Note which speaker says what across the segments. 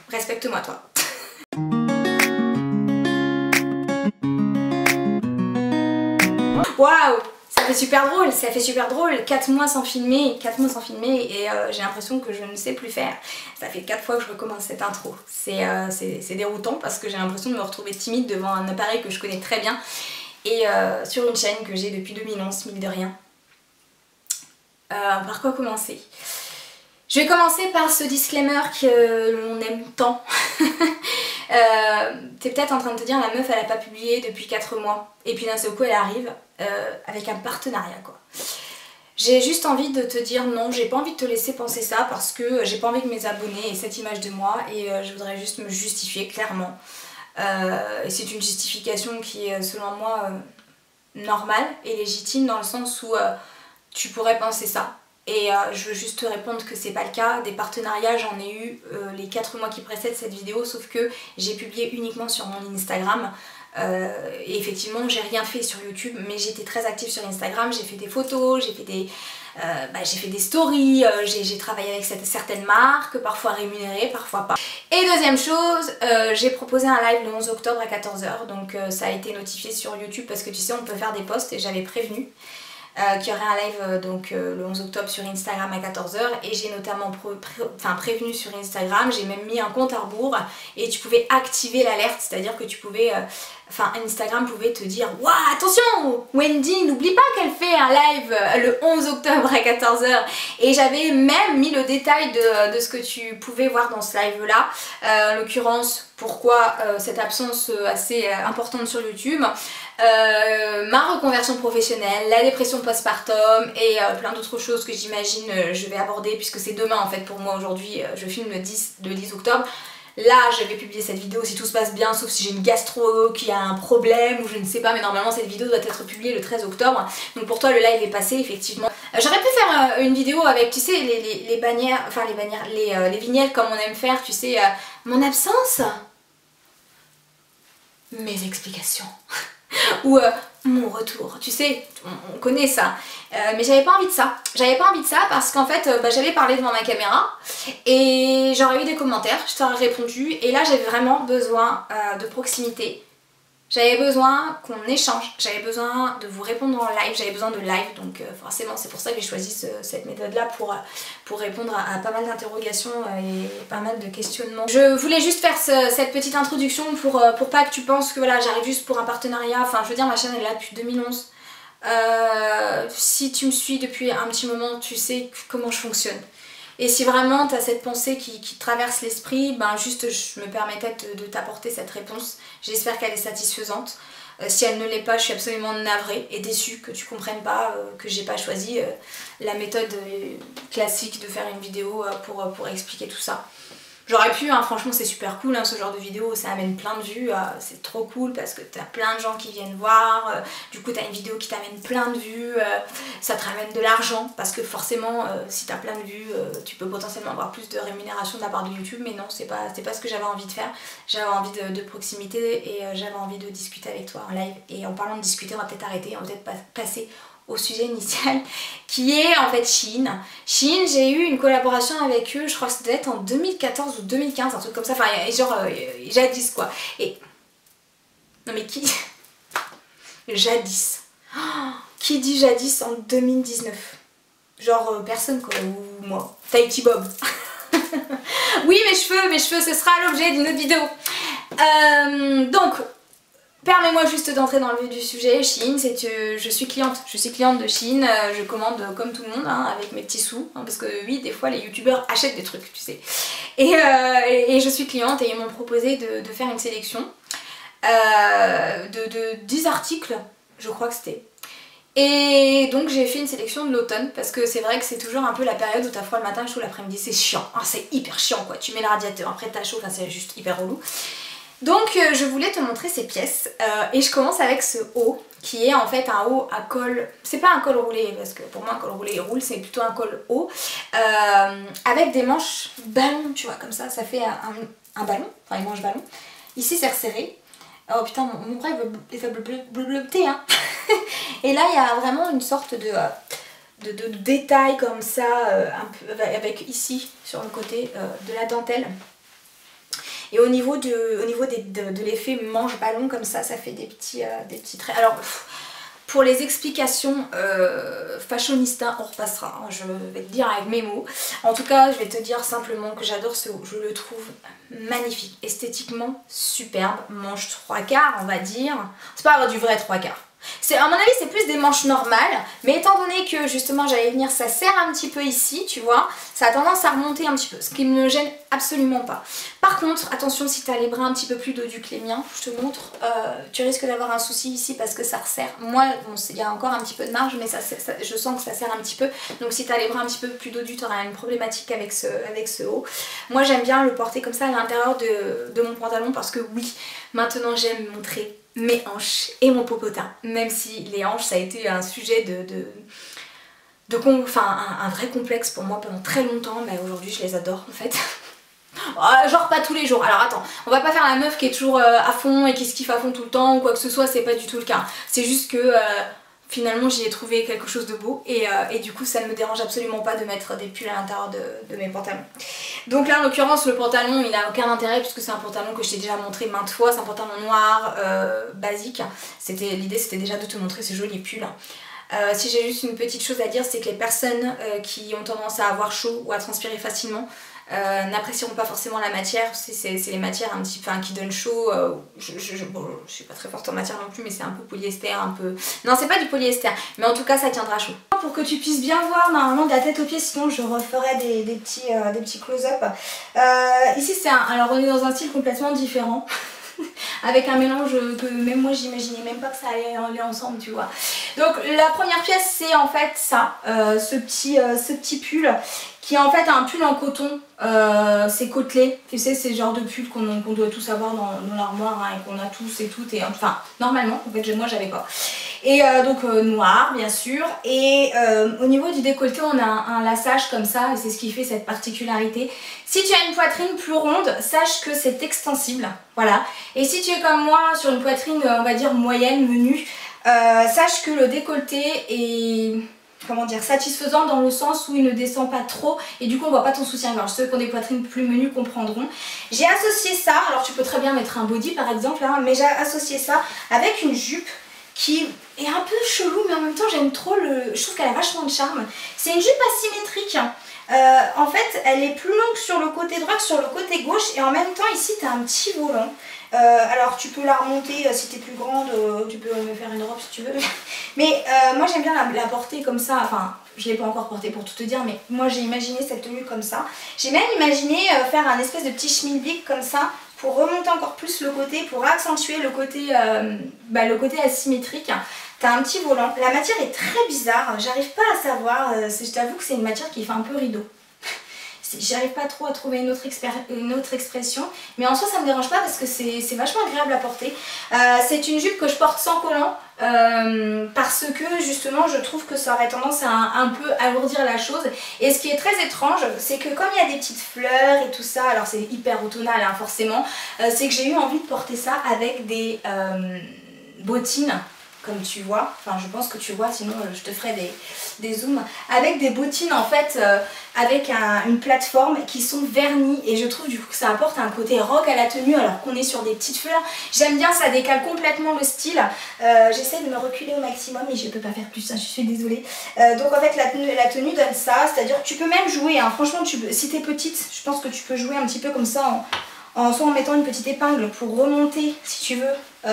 Speaker 1: respecte-moi toi. Waouh, ça fait super drôle, 4 mois sans filmer, et j'ai l'impression que je ne sais plus faire. Ça fait 4 fois que je recommence cette intro. C'est déroutant parce que j'ai l'impression de me retrouver timide devant un appareil que je connais très bien et sur une chaîne que j'ai depuis 2011, mine de rien. Par quoi commencer? Je vais commencer par ce disclaimer que l'on aime tant. T'es peut-être en train de te dire la meuf elle a pas publié depuis 4 mois et puis d'un seul coup elle arrive avec un partenariat quoi. J'ai juste envie de te dire non, j'ai pas envie de te laisser penser ça parce que j'ai pas envie que mes abonnés aient cette image de moi et je voudrais juste me justifier clairement. Et c'est une justification qui est selon moi normale et légitime dans le sens où tu pourrais penser ça. Et je veux juste te répondre que c'est pas le cas. Des partenariats, j'en ai eu les 4 mois qui précèdent cette vidéo, sauf que j'ai publié uniquement sur mon Instagram. Et effectivement, j'ai rien fait sur YouTube, mais j'étais très active sur Instagram. J'ai fait des photos, j'ai fait des stories, j'ai travaillé avec certaines marques, parfois rémunérées, parfois pas. Et deuxième chose, j'ai proposé un live le 11 octobre à 14 h, donc ça a été notifié sur YouTube parce que tu sais, on peut faire des posts et j'avais prévenu. Qu'il y aurait un live le 11 octobre sur Instagram à 14 h et j'ai notamment prévenu sur Instagram, j'ai même mis un compte à rebours et tu pouvais activer l'alerte, c'est-à-dire que tu pouvais, Instagram pouvait te dire « Waouh, attention, Wendy, n'oublie pas qu'elle fait un live le 11 octobre à 14 h » et j'avais même mis le détail de ce que tu pouvais voir dans ce live-là, en l'occurrence pourquoi cette absence assez importante sur YouTube, ma reconversion professionnelle, la dépression postpartum et plein d'autres choses que j'imagine je vais aborder puisque c'est demain en fait pour moi aujourd'hui, je filme le 10 octobre. Là je vais publier cette vidéo si tout se passe bien, sauf si j'ai une gastro qui a un problème ou je ne sais pas, mais normalement cette vidéo doit être publiée le 13 octobre. Donc pour toi le live est passé effectivement. J'aurais pu faire une vidéo avec, tu sais, les bannières, enfin les vignettes comme on aime faire, tu sais, mon absence, mes explications. Ou mon retour, tu sais, on connaît ça. Mais j'avais pas envie de ça. J'avais pas envie de ça parce qu'en fait, j'avais parlé devant ma caméra et j'aurais eu des commentaires, je t'aurais répondu et là j'avais vraiment besoin de proximité. J'avais besoin qu'on échange, j'avais besoin de vous répondre en live, j'avais besoin de live, donc forcément c'est pour ça que j'ai choisi cette méthode-là pour répondre à pas mal d'interrogations et pas mal de questionnements. Je voulais juste faire cette petite introduction pour pas que tu penses que voilà, j'arrive juste pour un partenariat, enfin je veux dire ma chaîne elle est là depuis 2011. Si tu me suis depuis un petit moment, tu sais comment je fonctionne. Et si vraiment tu as cette pensée qui traverse l'esprit, ben juste je me permettais de t'apporter cette réponse. J'espère qu'elle est satisfaisante. Si elle ne l'est pas, je suis absolument navrée et déçue que tu comprennes pas que j'ai pas choisi la méthode classique de faire une vidéo pour expliquer tout ça. J'aurais pu, hein, franchement c'est super cool hein, ce genre de vidéo, ça amène plein de vues, c'est trop cool parce que t'as plein de gens qui viennent voir, du coup t'as une vidéo qui t'amène plein de vues, ça te ramène de l'argent parce que forcément si t'as plein de vues, tu peux potentiellement avoir plus de rémunération de la part de YouTube, mais non c'est pas ce que j'avais envie de faire, j'avais envie de proximité et j'avais envie de discuter avec toi en live. Et en parlant de discuter, on va peut-être arrêter, on va peut-être passer au sujet initial qui est en fait Shein. Shein, j'ai eu une collaboration avec eux, je crois que ça devait être en 2014 ou 2015, un truc comme ça, enfin genre jadis quoi. Et non mais qui jadis, oh, qui dit jadis en 2019? Genre personne quoi, ou moi, Tahiti Bob. Oui mes cheveux, ce sera l'objet d'une autre vidéo. Donc permets-moi juste d'entrer dans le vif du sujet. Shein, c'est que je suis cliente de Shein, je commande comme tout le monde hein, avec mes petits sous, hein, parce que oui, des fois les youtubeurs achètent des trucs, tu sais. Et je suis cliente et ils m'ont proposé de faire une sélection de 10 articles, je crois que c'était. Et donc j'ai fait une sélection de l'automne, parce que c'est vrai que c'est toujours un peu la période où t'as froid le matin, chaud l'après-midi, c'est chiant, hein, c'est hyper chiant quoi, tu mets le radiateur, après t'as chaud, enfin c'est juste hyper relou. Donc je voulais te montrer ces pièces et je commence avec ce haut qui est en fait un haut à col, c'est pas un col roulé parce que pour moi un col roulé il roule, c'est plutôt un col haut avec des manches ballon, tu vois, comme ça, ça fait un ballon, enfin une manche ballon. Ici c'est resserré, oh putain mon bras il va bleuter hein. Et là il y a vraiment une sorte de détail comme ça, un peu, avec ici sur le côté de la dentelle. Et au niveau de l'effet manche-ballon comme ça fait des petits traits. Alors pour les explications fashionista, on repassera, hein, je vais te dire avec mes mots. En tout cas, je vais te dire simplement que j'adore ce haut, je le trouve magnifique, esthétiquement superbe, manche 3/4 on va dire. C'est pas du vrai 3/4. À mon avis c'est plus des manches normales, mais étant donné que justement j'allais venir, ça serre un petit peu ici, tu vois, ça a tendance à remonter un petit peu, ce qui ne me gêne absolument pas. Par contre, attention, si tu as les bras un petit peu plus dodus que les miens, je te montre, tu risques d'avoir un souci ici parce que ça resserre. Moi, bon, il y a encore un petit peu de marge, mais je sens que ça serre un petit peu, donc si tu as les bras un petit peu plus dodus, tu auras une problématique avec ce haut. Moi j'aime bien le porter comme ça à l'intérieur de mon pantalon parce que oui, maintenant j'aime montrer mes hanches et mon popotin, même si les hanches ça a été un sujet un vrai complexe pour moi pendant très longtemps, mais aujourd'hui je les adore en fait. Genre pas tous les jours, alors attends, on va pas faire la meuf qui est toujours à fond et qui se kiffe à fond tout le temps ou quoi que ce soit, c'est pas du tout le cas. C'est juste que finalement j'y ai trouvé quelque chose de beau et du coup ça ne me dérange absolument pas de mettre des pulls à l'intérieur de mes pantalons. Donc là en l'occurrence le pantalon il n'a aucun intérêt puisque c'est un pantalon que je t'ai déjà montré maintes fois, c'est un pantalon noir basique. L'idée c'était déjà de te montrer ces jolis pulls. Si j'ai juste une petite chose à dire, c'est que les personnes qui ont tendance à avoir chaud ou à transpirer facilement n'apprécieront pas forcément la matière. C'est les matières un petit peu qui donnent chaud. Bon, je suis pas très forte en matière non plus, mais c'est un peu polyester, un peu... Non, c'est pas du polyester, mais en tout cas ça tiendra chaud. Pour que tu puisses bien voir normalement de la tête aux pieds, sinon je referai des petits close-up. Ici alors on est dans un style complètement différent. Avec un mélange que même moi j'imaginais même pas que ça allait aller ensemble, tu vois. Donc la première pièce c'est en fait ça, ce petit pull qui est en fait un pull en coton, c'est côtelé, tu sais c'est le genre de pull qu'on doit tous avoir dans l'armoire hein, et qu'on a tous et toutes, et enfin normalement en fait moi j'avais pas. Et donc noir bien sûr, et au niveau du décolleté on a un laçage comme ça et c'est ce qui fait cette particularité. Si tu as une poitrine plus ronde, sache que c'est extensible, voilà. Et si tu es comme moi sur une poitrine on va dire moyenne, menue, sache que le décolleté est... comment dire, satisfaisant dans le sens où il ne descend pas trop et du coup on voit pas ton soutien-gorge. Ceux qui ont des poitrines plus menues comprendront. J'ai associé ça, alors tu peux très bien mettre un body par exemple hein, mais j'ai associé ça avec une jupe qui est un peu chelou mais en même temps j'aime trop je trouve qu'elle a vachement de charme. C'est une jupe asymétrique. En fait elle est plus longue sur le côté droit que sur le côté gauche et en même temps ici tu as un petit volant. Alors tu peux la remonter si tu es plus grande, tu peux me faire une robe si tu veux. Mais moi j'aime bien la porter comme ça, enfin je ne l'ai pas encore portée pour tout te dire, mais moi j'ai imaginé cette tenue comme ça. J'ai même imaginé faire un espèce de petit schmilblick comme ça pour remonter encore plus le côté, pour accentuer le côté asymétrique. T'as un petit volant, la matière est très bizarre, j'arrive pas à savoir, je t'avoue que c'est une matière qui fait un peu rideau. J'arrive pas trop à trouver une autre expression, mais en soi ça me dérange pas parce que c'est vachement agréable à porter. C'est une jupe que je porte sans collant parce que justement je trouve que ça aurait tendance à un peu alourdir la chose. Et ce qui est très étrange, c'est que comme il y a des petites fleurs et tout ça, alors c'est hyper automnal hein, forcément, c'est que j'ai eu envie de porter ça avec des bottines. Comme tu vois, enfin je pense que tu vois, sinon je te ferai des zooms, avec des bottines en fait, avec une plateforme qui sont vernies et je trouve du coup que ça apporte un côté rock à la tenue alors qu'on est sur des petites fleurs. J'aime bien, ça décale complètement le style, j'essaie de me reculer au maximum mais je peux pas faire plus, hein, je suis désolée. Donc en fait la tenue donne ça, c'est-à-dire que tu peux même jouer, hein, franchement si t'es petite, je pense que tu peux jouer un petit peu comme ça soit en mettant une petite épingle pour remonter si tu veux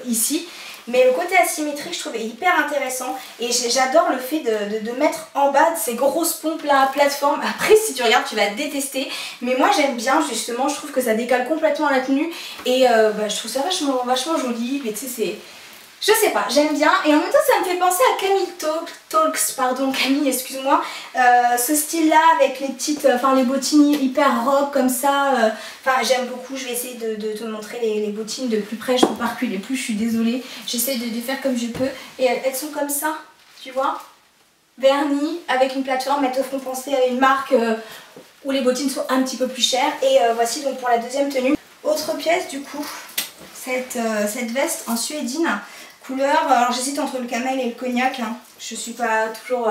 Speaker 1: ici. Mais le côté asymétrique je trouvais hyper intéressant et j'adore le fait de mettre en bas de ces grosses pompes là, plateforme. Après si tu regardes tu vas détester, mais moi j'aime bien justement, je trouve que ça décale complètement la tenue et je trouve ça vachement joli, mais tu sais c'est... Je sais pas, j'aime bien et en même temps ça me fait penser à Camille Talks, pardon Camille excuse-moi, ce style là avec les petites, les bottines hyper rock comme ça, j'aime beaucoup, je vais essayer de te montrer les bottines de plus près, je peux pas reculer plus, je suis désolée, j'essaie de faire comme je peux et elles sont comme ça, tu vois, vernies avec une plateforme, elles te font penser à une marque où les bottines sont un petit peu plus chères et voici donc pour la deuxième tenue. Autre pièce du coup, cette veste en suédine. Couleur, alors j'hésite entre le camel et le cognac, hein. Je suis pas toujours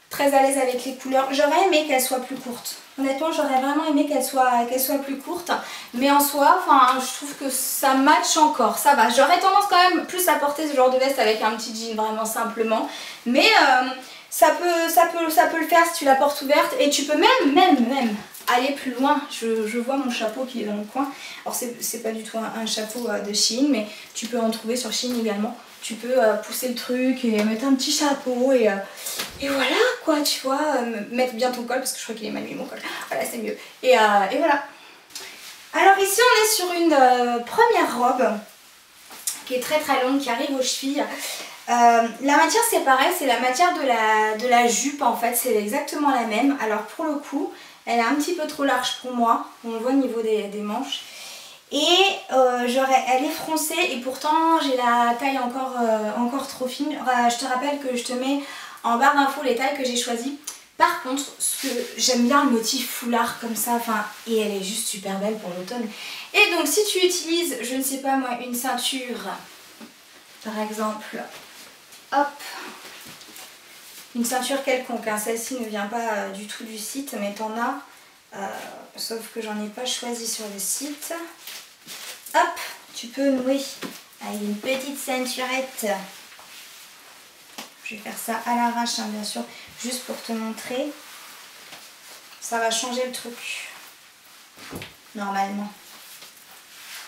Speaker 1: très à l'aise avec les couleurs. J'aurais aimé qu'elle soit plus courte. Honnêtement, j'aurais vraiment aimé qu'elle soit plus courte. Mais en soi, enfin, je trouve que ça match encore. Ça va. J'aurais tendance quand même plus à porter ce genre de veste avec un petit jean vraiment simplement. Mais ça peut le faire si tu la portes ouverte. Et tu peux même aller plus loin. Je vois mon chapeau qui est dans le coin. Alors c'est pas du tout un chapeau de Shein, mais tu peux en trouver sur Shein également. Tu peux pousser le truc et mettre un petit chapeau et voilà quoi, tu vois, mettre bien ton col parce que je crois qu'il est mal mis mon col. Voilà, c'est mieux. Et voilà. Alors ici on est sur une première robe qui est très longue, qui arrive aux chevilles. La matière c'est pareil, c'est la matière de la jupe en fait, c'est exactement la même. Alors pour le coup, elle est un petit peu trop large pour moi, on le voit au niveau des manches. Et elle est froncée et pourtant j'ai la taille encore trop fine. Je te rappelle que je te mets en barre d'infos les tailles que j'ai choisies. Par contre, j'aime bien le motif foulard comme ça, et elle est juste super belle pour l'automne. Et donc si tu utilises, je ne sais pas moi, une ceinture, par exemple, hop, une ceinture quelconque, hein, celle-ci ne vient pas du tout du site, mais t'en as, sauf que j'en ai pas choisi sur le site. Hop, tu peux nouer avec une petite ceinturette. Je vais faire ça à l'arrache, hein, bien sûr, juste pour te montrer. Ça va changer le truc, normalement,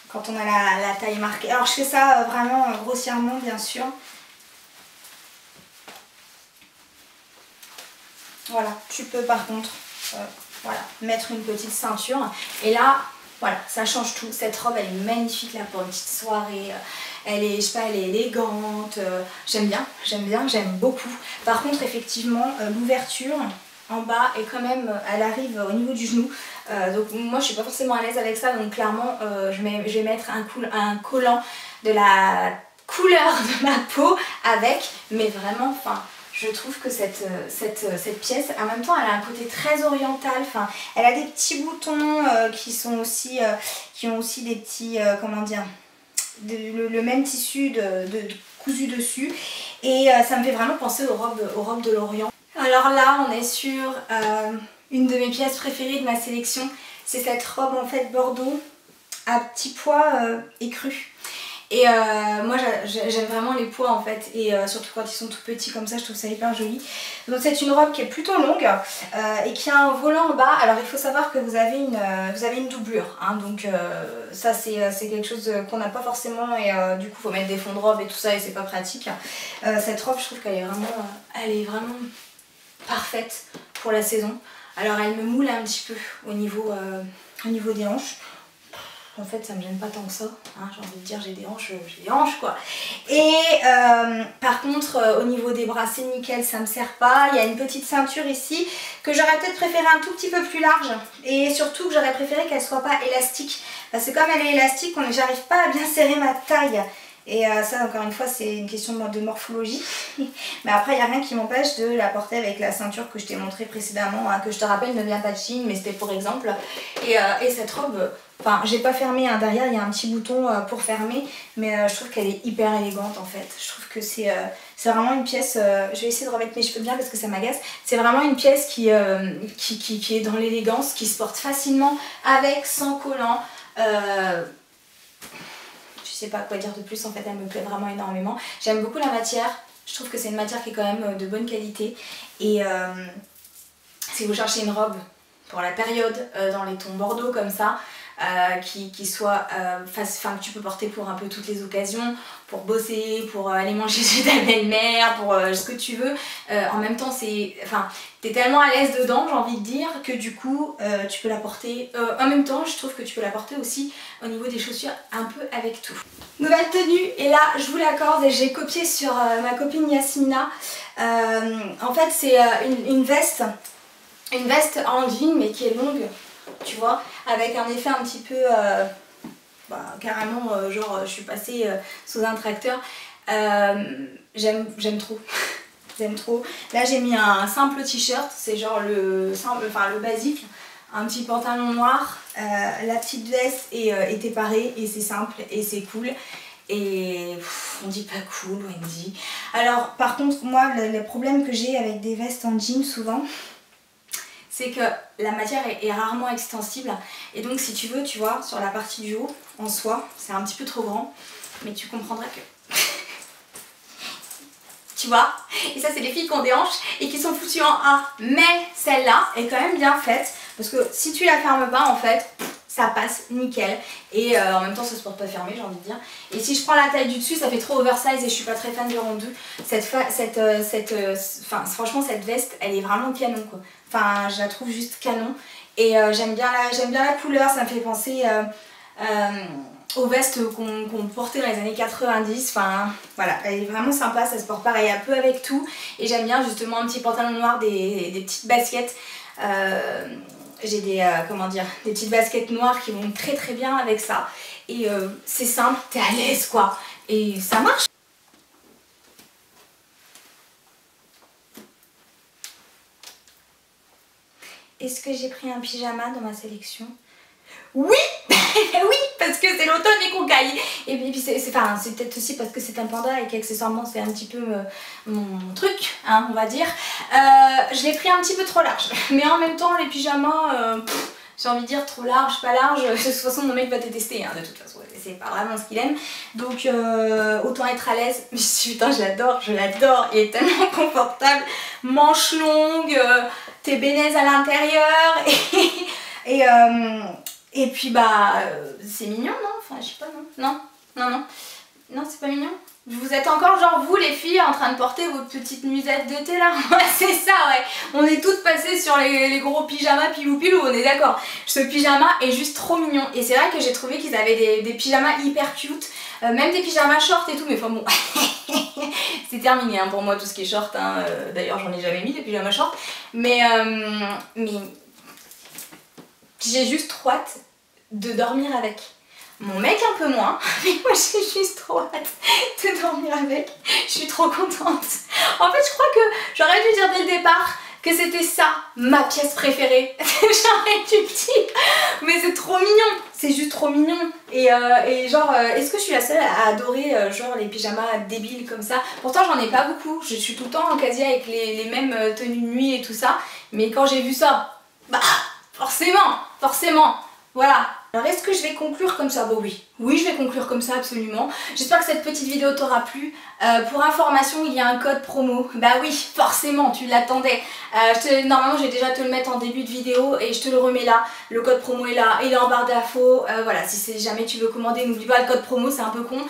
Speaker 1: quand on a la taille marquée. Alors je fais ça vraiment grossièrement, bien sûr. Voilà, tu peux par contre voilà, mettre une petite ceinture. Et là, voilà, ça change tout. Cette robe, elle est magnifique là pour une petite soirée. Elle est, je sais pas, elle est élégante. J'aime beaucoup. Par contre, effectivement, l'ouverture en bas est quand même, elle arrive au niveau du genou. Donc moi, je suis pas forcément à l'aise avec ça. Donc clairement, je vais mettre un collant de la couleur de ma peau avec. Mais vraiment, enfin... Je trouve que cette pièce, en même temps, elle a un côté très oriental. Enfin, elle a des petits boutons qui ont aussi des petits, comment dire, le même tissu de cousu dessus. Et ça me fait vraiment penser aux robes de l'Orient. Alors là, on est sur une de mes pièces préférées de ma sélection. C'est cette robe en fait bordeaux à petits pois écrus. Et moi j'aime vraiment les pois en fait, et surtout quand ils sont tout petits comme ça, je trouve ça hyper joli. Donc c'est une robe qui est plutôt longue et qui a un volant en bas. Alors il faut savoir que vous avez une doublure, hein, donc ça c'est quelque chose qu'on n'a pas forcément, et du coup il faut mettre des fonds de robe et tout ça et c'est pas pratique. Cette robe, je trouve qu'elle est vraiment parfaite pour la saison. Alors elle me moule un petit peu au niveau des hanches. En fait, ça me gêne pas tant que ça, hein, j'ai envie de dire, j'ai des hanches quoi. Et par contre, au niveau des bras, c'est nickel, ça me sert pas. Il y a une petite ceinture ici que j'aurais peut-être préféré un tout petit peu plus large. Et surtout que j'aurais préféré qu'elle soit pas élastique. Parce que comme elle est élastique, j'arrive pas à bien serrer ma taille. Et ça, encore une fois, c'est une question de morphologie. Mais après, il n'y a rien qui m'empêche de la porter avec la ceinture que je t'ai montrée précédemment, hein, que je te rappelle ne vient pas de Shein, mais c'était pour exemple. Et cette robe, enfin, j'ai pas fermé, hein, derrière, il y a un petit bouton pour fermer, mais je trouve qu'elle est hyper élégante en fait. Je trouve que c'est vraiment une pièce, je vais essayer de remettre mes cheveux bien parce que ça m'agace. C'est vraiment une pièce qui est dans l'élégance, qui se porte facilement avec, sans collant. Je sais pas quoi dire de plus, en fait elle me plaît vraiment énormément. J'aime beaucoup la matière, je trouve que c'est une matière qui est quand même de bonne qualité. Et si vous cherchez une robe pour la période dans les tons bordeaux comme ça, qui soit que tu peux porter pour un peu toutes les occasions, pour bosser, pour aller manger chez ta belle-mère, pour ce que tu veux. En même temps, t'es tellement à l'aise dedans, j'ai envie de dire, que du coup, tu peux la porter. En même temps, je trouve que tu peux la porter aussi au niveau des chaussures, un peu avec tout. Nouvelle tenue, et là, je vous l'accorde, et j'ai copié sur ma copine Yasmina. En fait, c'est une veste en jean, mais qui est longue. Tu vois, avec un effet un petit peu carrément genre je suis passée sous un tracteur. J'aime trop. J'aime trop. Là j'ai mis un simple t-shirt, c'est genre le basique, un petit pantalon noir, la petite veste est parée, et c'est simple et c'est cool. Et on dit pas cool, Wendy. Alors par contre moi le problème que j'ai avec des vestes en jean souvent, c'est que la matière est rarement extensible. Et donc si tu veux, tu vois, sur la partie du haut, en soie, c'est un petit peu trop grand. Mais tu comprendras que... tu vois. Et ça c'est les filles qui ont des hanches et qui sont foutues en A. Mais celle-là est quand même bien faite. Parce que si tu la fermes pas en fait, ça passe nickel. Et en même temps ça se porte pas fermé, j'ai envie de dire. Et si je prends la taille du dessus, ça fait trop oversize et je suis pas très fan du rendu. Franchement cette veste elle est vraiment canon quoi. Enfin je la trouve juste canon. Et j'aime bien la couleur, ça me fait penser aux vestes qu'on portait dans les années 90, enfin voilà, elle est vraiment sympa, ça se porte pareil un peu avec tout. Et j'aime bien justement un petit pantalon noir, des petites baskets, j'ai des petites baskets noires qui vont très très bien avec ça. Et c'est simple, t'es à l'aise quoi, et ça marche. Est-ce que j'ai pris un pyjama dans ma sélection? Oui. Oui, parce que c'est l'automne et qu'on caille. Et puis c'est peut-être aussi parce que c'est un panda et qu'accessoirement c'est un petit peu mon truc, hein, on va dire. Je l'ai pris un petit peu trop large. Mais en même temps les pyjamas, j'ai envie de dire trop large, pas large. De toute façon mon mec va détester, hein, de toute façon. C'est pas vraiment ce qu'il aime. Donc autant être à l'aise. Mais putain je l'adore. Il est tellement confortable. Manches longues, t'es bénaise à l'intérieur. Et puis bah c'est mignon non? Enfin je sais pas non c'est pas mignon. Vous êtes encore genre vous les filles en train de porter votre petite nuisette d'été là. Ouais c'est ça ouais. On est toutes passées sur les gros pyjamas pilou, on est d'accord. Ce pyjama est juste trop mignon. Et c'est vrai que j'ai trouvé qu'ils avaient des pyjamas hyper cute. Même des pyjamas short et tout, mais enfin bon. C'est terminé hein, pour moi tout ce qui est short hein. D'ailleurs j'en ai jamais mis des pyjamas short. Mais j'ai juste trop hâte de dormir avec. Mon mec un peu moins, mais moi j'ai juste trop hâte de dormir avec. Je suis trop contente. En fait je crois que j'aurais dû dire dès le départ que c'était ça ma pièce préférée. J'aurais dû dire. Mais c'est trop mignon. C'est juste trop mignon. Et genre, est-ce que je suis la seule à adorer genre les pyjamas débiles comme ça? Pourtant j'en ai pas beaucoup. Je suis tout le temps quasi avec les mêmes tenues de nuit et tout ça. Mais quand j'ai vu ça, bah forcément, voilà. Alors est-ce que je vais conclure comme ça? Bon oui je vais conclure comme ça absolument. J'espère que cette petite vidéo t'aura plu. Pour information il y a un code promo. Bah oui forcément tu l'attendais. Normalement je vais déjà te le mettre en début de vidéo et je te le remets là. Le code promo est là, il est en barre d'infos. Voilà si jamais tu veux commander n'oublie pas le code promo, c'est un peu con.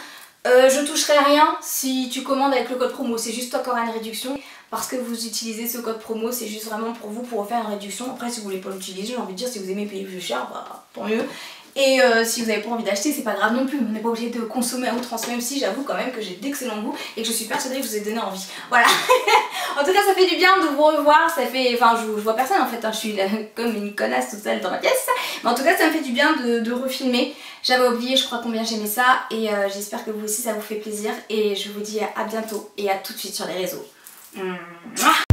Speaker 1: Je toucherai rien si tu commandes avec le code promo, c'est juste encore une réduction. Parce que vous utilisez ce code promo, c'est juste vraiment pour vous, pour faire une réduction. Après si vous voulez pas l'utiliser, j'ai envie de dire, si vous aimez payer plus cher, bah tant mieux. Et si vous n'avez pas envie d'acheter, c'est pas grave non plus, on n'est pas obligé de consommer à outrance, même si j'avoue quand même que j'ai d'excellents goûts et que je suis persuadée que je vous ai donné envie. Voilà. En tout cas ça fait du bien de vous revoir, ça fait, enfin je vois personne en fait, hein. Je suis là, comme une connasse toute seule dans ma pièce. Mais en tout cas ça me fait du bien de refilmer. J'avais oublié je crois combien j'aimais ça et j'espère que vous aussi ça vous fait plaisir. Et je vous dis à bientôt et à tout de suite sur les réseaux. Mouah.